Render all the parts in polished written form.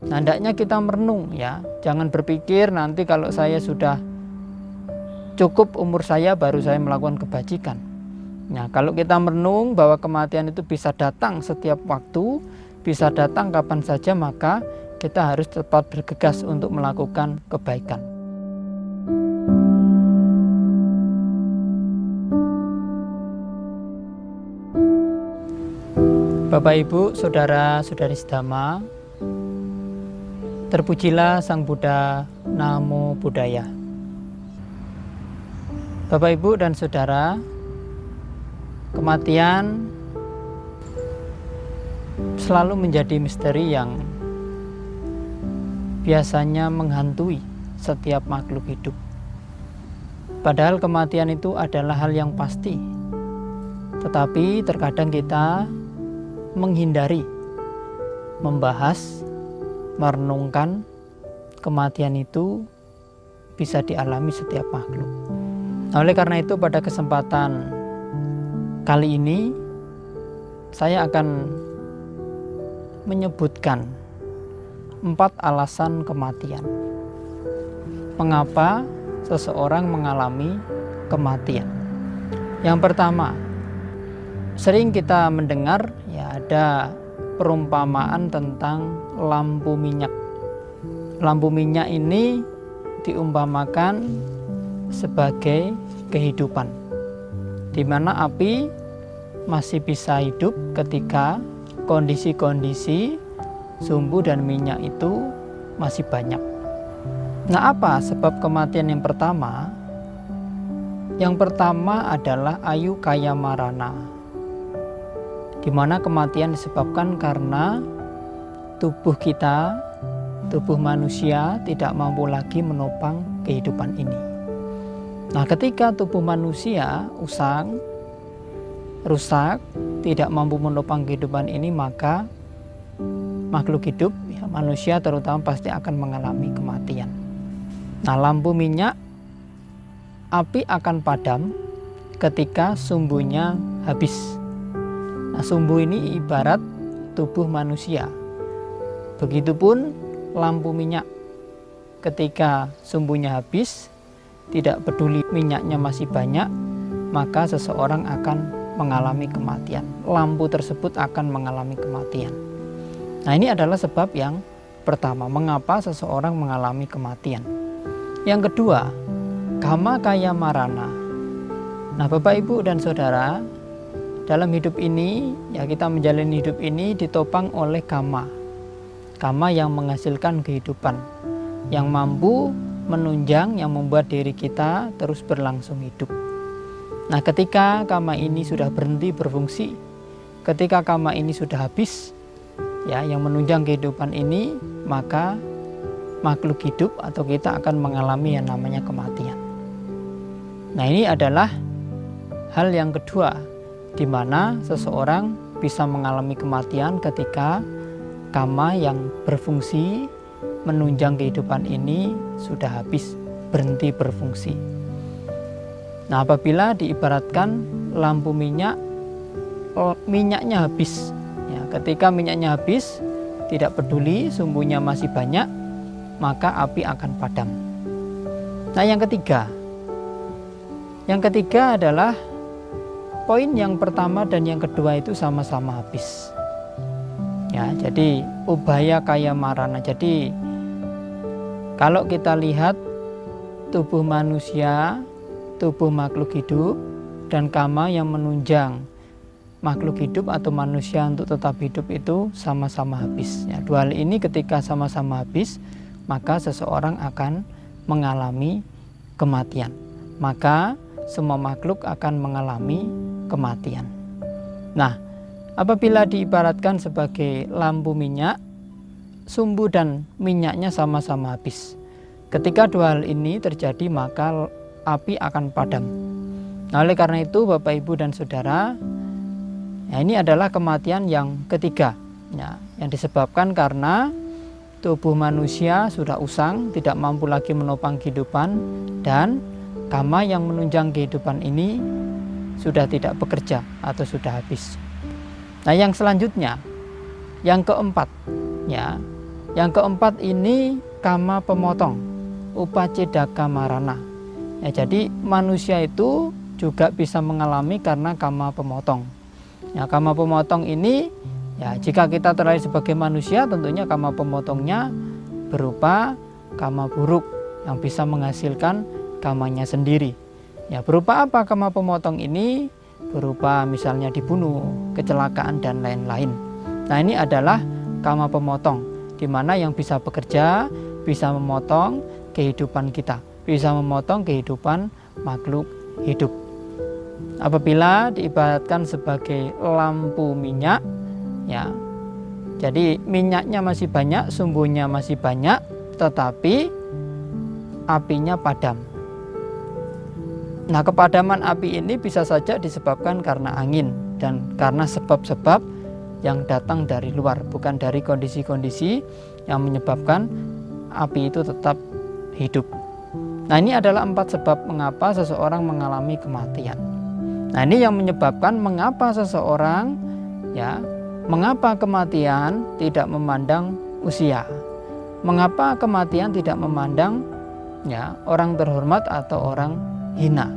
Nah, hendaknya kita merenung ya. Jangan berpikir nanti kalau saya sudah cukup umur saya baru saya melakukan kebajikan. Nah, kalau kita merenung bahwa kematian itu bisa datang setiap waktu, bisa datang kapan saja, maka kita harus tetap bergegas untuk melakukan kebaikan. Bapak Ibu, saudara-saudari sedama, terpujilah Sang Buddha, Namo Buddhaya. Bapak Ibu dan saudara, kematian selalu menjadi misteri yang biasanya menghantui setiap makhluk hidup. Padahal kematian itu adalah hal yang pasti. Tetapi terkadang kita menghindari membahas, merenungkan kematian itu bisa dialami setiap makhluk. Oleh karena itu pada kesempatan kali ini saya akan menyebutkan 4 alasan kematian. Mengapa seseorang mengalami kematian? Yang pertama, sering kita mendengar ya ada perumpamaan tentang lampu minyak. Lampu minyak ini diumpamakan sebagai kehidupan, di mana api masih bisa hidup ketika kondisi-kondisi sumbu dan minyak itu masih banyak. Nah, apa sebab kematian yang pertama? Yang pertama adalah ayu kaya marana, di mana kematian disebabkan karena tubuh kita, tubuh manusia tidak mampu lagi menopang kehidupan ini. Nah, ketika tubuh manusia usang, rusak, tidak mampu menopang kehidupan ini, maka makhluk hidup, ya, manusia terutama pasti akan mengalami kematian. Nah, lampu minyak, api akan padam ketika sumbunya habis. Nah, sumbu ini ibarat tubuh manusia. Begitupun lampu minyak, ketika sumbunya habis, tidak peduli minyaknya masih banyak, maka seseorang akan mengalami kematian. Lampu tersebut akan mengalami kematian. Nah, ini adalah sebab yang pertama, mengapa seseorang mengalami kematian. Yang kedua, kama kaya marana. Nah, Bapak Ibu dan saudara, dalam hidup ini, ya, kita menjalani hidup ini ditopang oleh kama. Kama yang menghasilkan kehidupan, yang mampu menunjang, yang membuat diri kita terus berlangsung hidup. Nah, ketika kama ini sudah berhenti berfungsi, ketika kama ini sudah habis, ya, yang menunjang kehidupan ini, maka makhluk hidup atau kita akan mengalami yang namanya kematian. Nah, ini adalah hal yang kedua, di mana seseorang bisa mengalami kematian ketika kama yang berfungsi menunjang kehidupan ini sudah habis, berhenti berfungsi. Nah, apabila diibaratkan lampu minyak, minyaknya habis. Ya, ketika minyaknya habis, tidak peduli sumbunya masih banyak, maka api akan padam. Nah, yang ketiga adalah poin yang pertama dan yang kedua itu sama-sama habis. Ya, jadi ubaya kaya marana. Jadi kalau kita lihat tubuh manusia, tubuh makhluk hidup, dan kama yang menunjang makhluk hidup atau manusia untuk tetap hidup itu sama-sama habis. Ya, dua hal ini ketika sama-sama habis, maka seseorang akan mengalami kematian. Maka semua makhluk akan mengalami kematian. Nah, apabila diibaratkan sebagai lampu minyak, sumbu dan minyaknya sama-sama habis. Ketika dua hal ini terjadi, maka api akan padam. Nah, oleh karena itu Bapak Ibu dan Saudara, ya, ini adalah kematian yang ketiga, ya, yang disebabkan karena tubuh manusia sudah usang, tidak mampu lagi menopang kehidupan, dan kama yang menunjang kehidupan ini sudah tidak bekerja atau sudah habis. Nah, yang selanjutnya, yang keempat, ya, Yang keempat ini kama pemotong, upacedaka marana. Ya, jadi manusia itu juga bisa mengalami karena kama pemotong. Ya, kama pemotong ini ya jika kita terlahir sebagai manusia, tentunya kama pemotongnya berupa kama buruk yang bisa menghasilkan kamanya sendiri. Ya, berupa apa kama pemotong ini? Berupa misalnya dibunuh, kecelakaan dan lain-lain. Nah, ini adalah kama pemotong, di mana yang bisa bekerja, bisa memotong kehidupan kita, bisa memotong kehidupan makhluk hidup. Apabila diibaratkan sebagai lampu minyak, ya, jadi minyaknya masih banyak, sumbunya masih banyak, tetapi apinya padam. Nah, kepadaman api ini bisa saja disebabkan karena angin dan karena sebab-sebab yang datang dari luar, bukan dari kondisi-kondisi yang menyebabkan api itu tetap hidup. Nah, ini adalah 4 sebab mengapa seseorang mengalami kematian. Nah, ini yang menyebabkan mengapa seseorang, ya, mengapa kematian tidak memandang usia, mengapa kematian tidak memandang, ya, orang terhormat atau orang hina.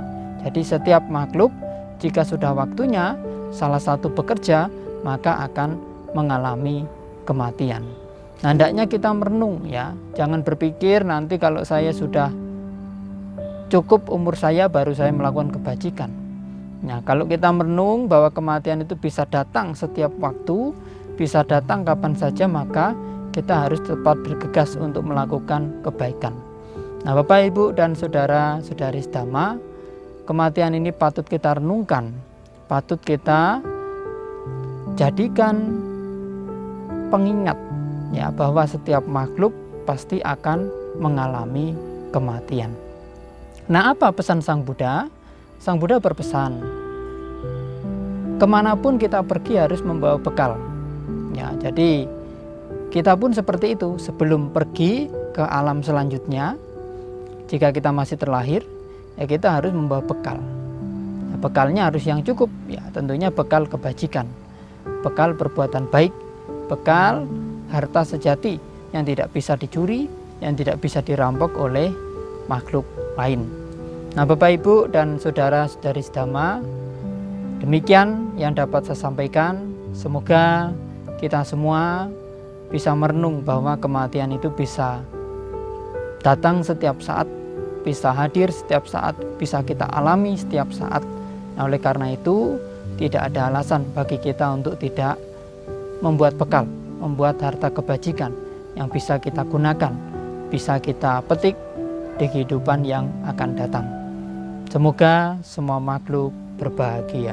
Jadi setiap makhluk jika sudah waktunya salah satu bekerja, maka akan mengalami kematian. Nah, hendaknya kita merenung, ya, jangan berpikir nanti kalau saya sudah cukup umur saya baru saya melakukan kebajikan. Nah, kalau kita merenung bahwa kematian itu bisa datang setiap waktu, bisa datang kapan saja, maka kita harus tetap bergegas untuk melakukan kebaikan. Nah, Bapak, Ibu, dan saudara-saudari sedama, kematian ini patut kita renungkan, patut kita jadikan pengingat, ya, bahwa setiap makhluk pasti akan mengalami kematian. Nah, apa pesan Sang Buddha? Sang Buddha berpesan, kemanapun kita pergi harus membawa bekal. Ya, jadi kita pun seperti itu, sebelum pergi ke alam selanjutnya, jika kita masih terlahir, ya kita harus membawa bekal. Ya, bekalnya harus yang cukup, ya tentunya bekal kebajikan, bekal perbuatan baik, bekal harta sejati yang tidak bisa dicuri, yang tidak bisa dirampok oleh makhluk lain. Nah, Bapak, Ibu, dan saudara-saudari sedama, demikian yang dapat saya sampaikan. Semoga kita semua bisa merenung bahwa kematian itu bisa datang setiap saat, bisa hadir setiap saat, bisa kita alami setiap saat. Nah, oleh karena itu tidak ada alasan bagi kita untuk tidak membuat bekal, membuat harta kebajikan yang bisa kita gunakan, bisa kita petik di kehidupan yang akan datang. Semoga semua makhluk berbahagia.